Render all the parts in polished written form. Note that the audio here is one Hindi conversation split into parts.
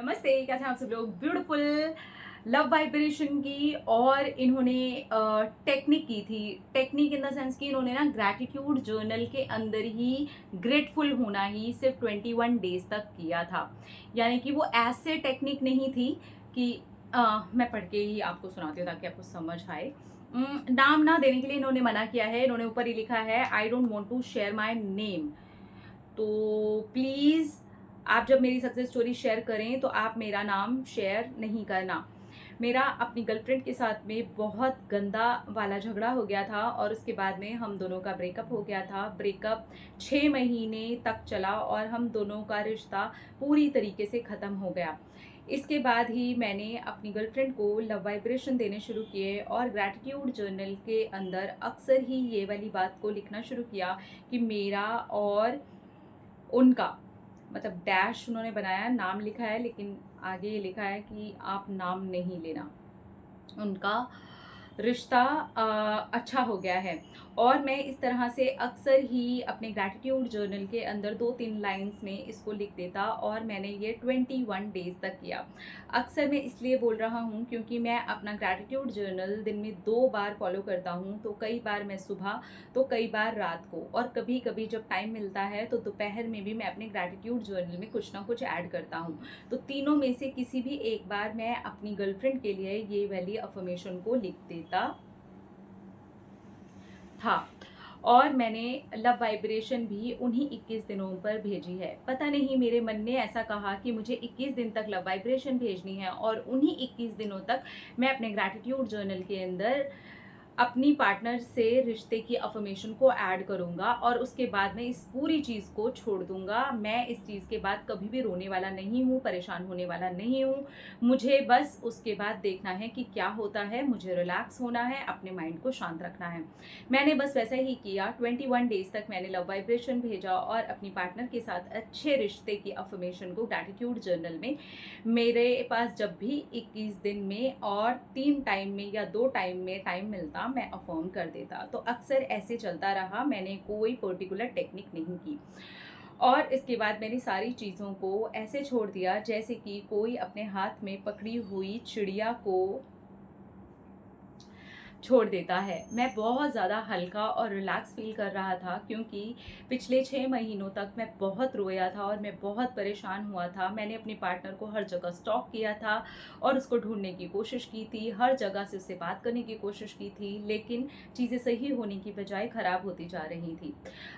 नमस्ते, कैसे हैं आप सब लोग। ब्यूटीफुल लव वाइब्रेशन की और इन्होंने टेक्निक की थी। टेक्निक इन द सेंस कि इन्होंने ना ग्रैटिट्यूड जर्नल के अंदर ही ग्रेटफुल होना ही सिर्फ 21 डेज तक किया था। यानी कि वो ऐसे टेक्निक नहीं थी कि मैं पढ़ के ही आपको सुनाती हूँ ताकि आपको समझ आए। नाम ना देने के लिए इन्होंने मना किया है। इन्होंने ऊपर ही लिखा है, I don't want to share my name. तो प्लीज़ आप जब मेरी सक्सेस स्टोरी शेयर करें तो आप मेरा नाम शेयर नहीं करना। मेरा अपनी गर्लफ्रेंड के साथ में बहुत गंदा वाला झगड़ा हो गया था और उसके बाद में हम दोनों का ब्रेकअप हो गया था। ब्रेकअप 6 महीने तक चला और हम दोनों का रिश्ता पूरी तरीके से ख़त्म हो गया। इसके बाद ही मैंने अपनी गर्लफ्रेंड को लव वाइब्रेशन देने शुरू किए और ग्रैटिट्यूड जर्नल के अंदर अक्सर ही ये वाली बात को लिखना शुरू किया कि मेरा और उनका मतलब डैश उन्होंने बनाया, नाम लिखा है लेकिन आगे ये लिखा है कि आप नाम नहीं लेना। उनका रिश्ता अच्छा हो गया है। और मैं इस तरह से अक्सर ही अपने ग्रैटिट्यूड जर्नल के अंदर 2-3 लाइन्स में इसको लिख देता और मैंने ये 21 डेज़ तक किया। अक्सर मैं इसलिए बोल रहा हूँ क्योंकि मैं अपना ग्रैटिट्यूड जर्नल दिन में 2 बार फॉलो करता हूँ। तो कई बार मैं सुबह, तो कई बार रात को, और कभी-कभी जब टाइम मिलता है तो दोपहर में भी मैं अपने ग्रैटिट्यूड जर्नल में कुछ ना कुछ ऐड करता हूँ। तो तीनों में से किसी भी एक बार मैं अपनी गर्लफ्रेंड के लिए ये वाली अफर्मेशन को लिख देता था। और मैंने लव वाइब्रेशन भी उन्हीं 21 दिनों पर भेजी है। पता नहीं मेरे मन ने ऐसा कहा कि मुझे 21 दिन तक लव वाइब्रेशन भेजनी है और उन्हीं 21 दिनों तक मैं अपने ग्रैटिट्यूड जर्नल के अंदर अपनी पार्टनर से रिश्ते की अफर्मेशन को ऐड करूँगा और उसके बाद मैं इस पूरी चीज़ को छोड़ दूँगा। मैं इस चीज़ के बाद कभी भी रोने वाला नहीं हूँ, परेशान होने वाला नहीं हूँ। मुझे बस उसके बाद देखना है कि क्या होता है, मुझे रिलैक्स होना है, अपने माइंड को शांत रखना है। मैंने बस वैसा ही किया। 21 डेज़ तक मैंने लव वाइब्रेशन भेजा और अपनी पार्टनर के साथ अच्छे रिश्ते की अफर्मेशन को ग्रैटिट्यूड जर्नल में मेरे पास जब भी 21 दिन में और 3 टाइम में या 2 टाइम में टाइम मिलता मैं अफर्म कर देता। तो अक्सर ऐसे चलता रहा, मैंने कोई पर्टिकुलर टेक्निक नहीं की। और इसके बाद मैंने सारी चीज़ों को ऐसे छोड़ दिया जैसे कि कोई अपने हाथ में पकड़ी हुई चिड़िया को छोड़ देता है। मैं बहुत ज़्यादा हल्का और रिलैक्स फ़ील कर रहा था क्योंकि पिछले 6 महीनों तक मैं बहुत रोया था और मैं बहुत परेशान हुआ था। मैंने अपने पार्टनर को हर जगह स्टॉक किया था और उसको ढूँढने की कोशिश की थी, हर जगह से उससे बात करने की कोशिश की थी, लेकिन चीज़ें सही होने की बजाय ख़राब होती जा रही थी।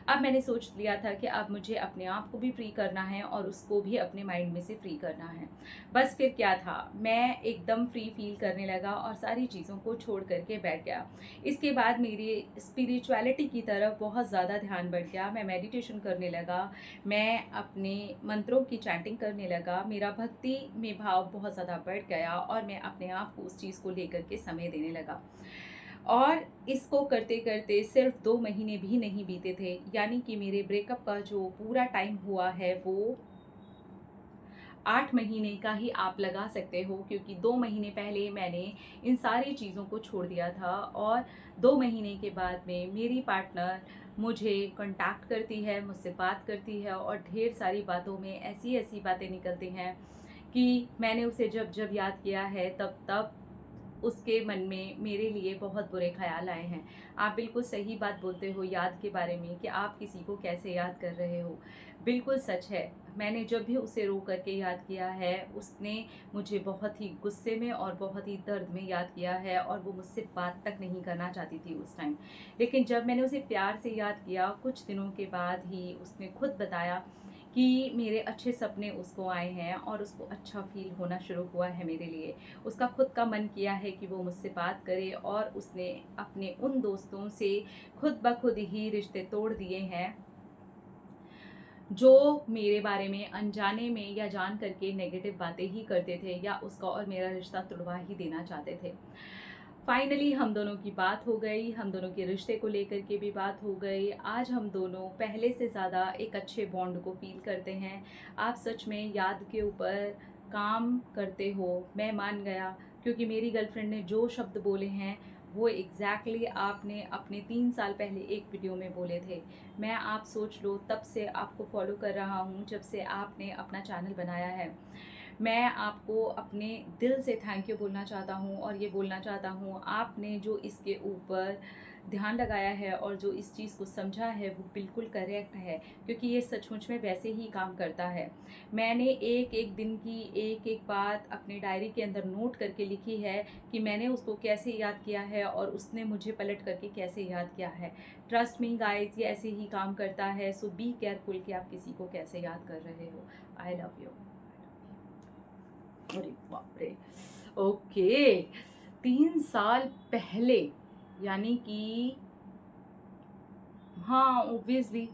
अब मैंने सोच लिया था कि अब मुझे अपने आप को भी फ्री करना है और उसको भी अपने माइंड में से फ्री करना है। बस फिर क्या था, मैं एकदम फ्री फ़ील करने लगा और सारी चीज़ों को छोड़ कर के बैठ गया। इसके बाद मेरी स्पिरिचुअलिटी की तरफ बहुत ज़्यादा ध्यान बढ़ गया। मैं मेडिटेशन करने लगा, मैं अपने मंत्रों की चैंटिंग करने लगा, मेरा भक्ति में भाव बहुत ज़्यादा बढ़ गया और मैं अपने आप को उस चीज़ को लेकर के समय देने लगा। और इसको करते-करते सिर्फ़ 2 महीने भी नहीं बीते थे, यानी कि मेरे ब्रेकअप का जो पूरा टाइम हुआ है वो 8 महीने का ही आप लगा सकते हो, क्योंकि 2 महीने पहले मैंने इन सारी चीज़ों को छोड़ दिया था और 2 महीने के बाद में मेरी पार्टनर मुझे कॉन्टैक्ट करती है, मुझसे बात करती है और ढेर सारी बातों में ऐसी-ऐसी बातें निकलती हैं कि मैंने उसे जब-जब याद किया है तब-तब उसके मन में मेरे लिए बहुत बुरे ख़्याल आए हैं। आप बिल्कुल सही बात बोलते हो याद के बारे में कि आप किसी को कैसे याद कर रहे हो। बिल्कुल सच है। मैंने जब भी उसे रो कर के याद किया है, उसने मुझे बहुत ही गुस्से में और बहुत ही दर्द में याद किया है और वो मुझसे बात तक नहीं करना चाहती थी उस टाइम। लेकिन जब मैंने उसे प्यार से याद किया, कुछ दिनों के बाद ही उसने खुद बताया कि मेरे अच्छे सपने उसको आए हैं और उसको अच्छा फ़ील होना शुरू हुआ है मेरे लिए। उसका खुद का मन किया है कि वो मुझसे बात करे और उसने अपने उन दोस्तों से खुद ब खुद ही रिश्ते तोड़ दिए हैं, जो मेरे बारे में अनजाने में या जान करके नेगेटिव बातें ही करते थे या उसका और मेरा रिश्ता तुड़वा ही देना चाहते थे। फाइनली हम दोनों की बात हो गई, हम दोनों के रिश्ते को लेकर के भी बात हो गई। आज हम दोनों पहले से ज़्यादा एक अच्छे बॉन्ड को फ़ील करते हैं। आप सच में याद के ऊपर काम करते हो, मैं मान गया, क्योंकि मेरी गर्लफ्रेंड ने जो शब्द बोले हैं वो एग्ज़ैक्टली आपने अपने 3 साल पहले एक वीडियो में बोले थे। मैं, आप सोच लो, तब से आपको फॉलो कर रहा हूँ जब से आपने अपना चैनल बनाया है। मैं आपको अपने दिल से थैंक यू बोलना चाहता हूँ और ये बोलना चाहता हूँ आपने जो इसके ऊपर ध्यान लगाया है और जो इस चीज़ को समझा है वो बिल्कुल करेक्ट है, क्योंकि ये सचमुच में वैसे ही काम करता है। मैंने एक एक दिन की एक एक बात अपनी डायरी के अंदर नोट करके लिखी है कि मैंने उसको कैसे याद किया है और उसने मुझे पलट करके कैसे याद किया है। ट्रस्ट मी गाइस, ये ऐसे ही काम करता है। सो बी केयरफुल कि आप किसी को कैसे याद कर रहे हो। I love you. अरे बाप रे। ओके, 3 साल पहले, यानी कि हाँ ऑब्वियसली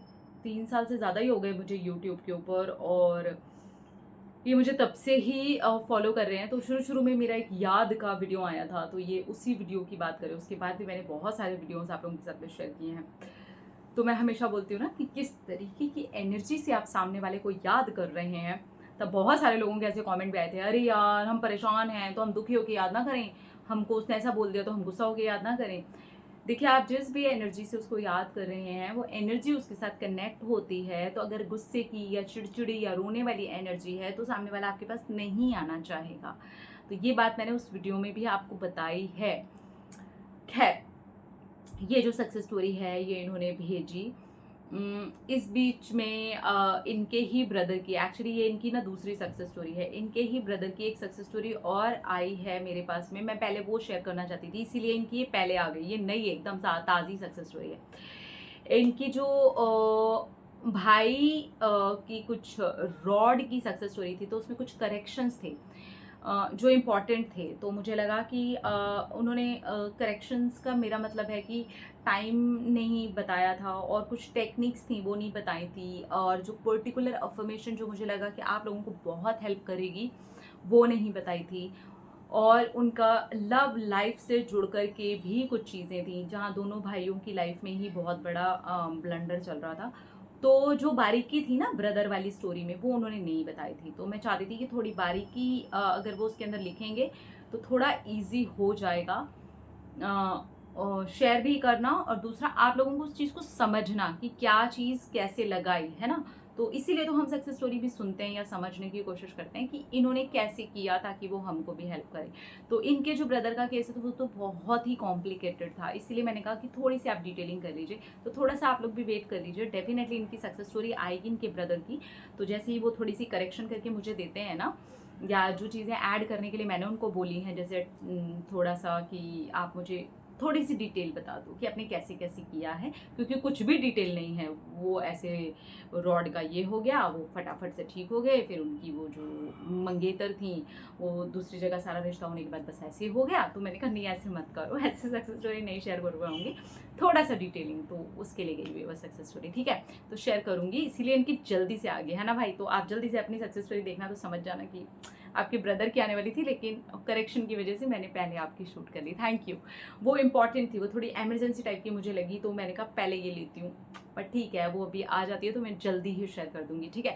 3 साल से ज़्यादा ही हो गए मुझे यूट्यूब के ऊपर, और ये मुझे तब से ही फॉलो कर रहे हैं। तो शुरू शुरू में मेरा एक याद का वीडियो आया था, तो ये उसी वीडियो की बात करें। उसके बाद भी मैंने बहुत सारे वीडियोस आप लोगों के साथ में शेयर किए हैं। तो मैं हमेशा बोलती हूँ ना कि किस तरीके की एनर्जी से आप सामने वाले को याद कर रहे हैं। तब बहुत सारे लोगों के ऐसे कमेंट भी आए थे, अरे यार हम परेशान हैं तो हम दुखी होकर याद ना करें, हमको उसने ऐसा बोल दिया तो हम गुस्सा होकर याद ना करें। देखिए, आप जिस भी एनर्जी से उसको याद कर रहे हैं वो एनर्जी उसके साथ कनेक्ट होती है। तो अगर गुस्से की या चिड़चिड़ी या रोने वाली एनर्जी है तो सामने वाला आपके पास नहीं आना चाहेगा। तो ये बात मैंने उस वीडियो में भी आपको बताई है। खैर, ये जो सक्सेस स्टोरी है ये इन्होंने भेजी। इस बीच में इनके ही ब्रदर की, एक्चुअली ये इनकी ना दूसरी सक्सेस स्टोरी है। इनके ही ब्रदर की एक सक्सेस स्टोरी और आई है मेरे पास में। मैं पहले वो शेयर करना चाहती थी, इसीलिए इनकी ये पहले आ गई। ये नई एकदम ताज़ी सक्सेस स्टोरी है। इनकी जो भाई की कुछ रॉड की सक्सेस स्टोरी थी, तो उसमें कुछ करेक्शंस थे जो इम्पॉर्टेंट थे। तो मुझे लगा कि उन्होंने करेक्शंस का मेरा मतलब है कि टाइम नहीं बताया था और कुछ टेक्निक्स थी वो नहीं बताई थी, और जो पर्टिकुलर अफर्मेशन जो मुझे लगा कि आप लोगों को बहुत हेल्प करेगी वो नहीं बताई थी। और उनका लव लाइफ से जुड़ कर के भी कुछ चीज़ें थी जहाँ दोनों भाइयों की लाइफ में ही बहुत बड़ा ब्लंडर चल रहा था। तो जो बारीकी थी ना ब्रदर वाली स्टोरी में, वो उन्होंने नहीं बताई थी। तो मैं चाहती थी कि थोड़ी बारीकी अगर वो उसके अंदर लिखेंगे तो थोड़ा इजी हो जाएगा शेयर भी करना, और दूसरा आप लोगों को उस चीज़ को समझना कि क्या चीज़ कैसे लगाई है ना। तो इसीलिए तो हम सक्सेस स्टोरी भी सुनते हैं या समझने की कोशिश करते हैं कि इन्होंने कैसे किया ताकि वो हमको भी हेल्प करे। तो इनके जो ब्रदर का केस है तो वो तो बहुत ही कॉम्प्लिकेटेड था, इसीलिए मैंने कहा कि थोड़ी सी आप डिटेलिंग कर लीजिए। तो थोड़ा सा आप लोग भी वेट कर लीजिए, डेफिनेटली इनकी सक्सेस स्टोरी आएगी इनके ब्रदर की। तो जैसे ही वो थोड़ी सी करेक्शन करके मुझे देते हैं ना, या जो चीज़ें ऐड करने के लिए मैंने उनको बोली हैं, जैसे थोड़ा सा कि आप मुझे थोड़ी सी डिटेल बता दो कि आपने कैसे कैसे किया है, क्योंकि कुछ भी डिटेल नहीं है। वो ऐसे रॉड का ये हो गया, वो फटाफट से ठीक हो गए, फिर उनकी वो जो मंगेतर थी वो दूसरी जगह सारा रिश्ता होने के बाद बस ऐसे हो गया। तो मैंने कहा नहीं ऐसे मत करो, ऐसे सक्सेस स्टोरी नहीं शेयर कर पाऊंगी, थोड़ा सा डिटेलिंग तो उसके लिए गई हुई वो सक्सेस स्टोरी, ठीक है। तो शेयर करूंगी, इसीलिए इनकी जल्दी से आ गई है ना भाई। तो आप जल्दी से अपनी सक्सेस स्टोरी देखना, तो समझ जाना कि आपके ब्रदर की आने वाली थी, लेकिन करेक्शन की वजह से मैंने पहले आपकी शूट कर ली। Thank you. वो इंपॉर्टेंट थी, वो थोड़ी एमरजेंसी टाइप की मुझे लगी, तो मैंने कहा पहले ये लेती हूँ। पर ठीक है, वो अभी आ जाती है तो मैं जल्दी ही शेयर कर दूंगी, ठीक है।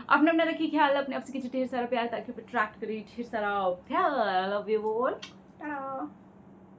अपने अपना रखिए ख्याल, अपने आपसे कीजिए ढेर सारा प्यार ताकि अट्रैक्ट करिए ढेर सारा प्यार। Love you all.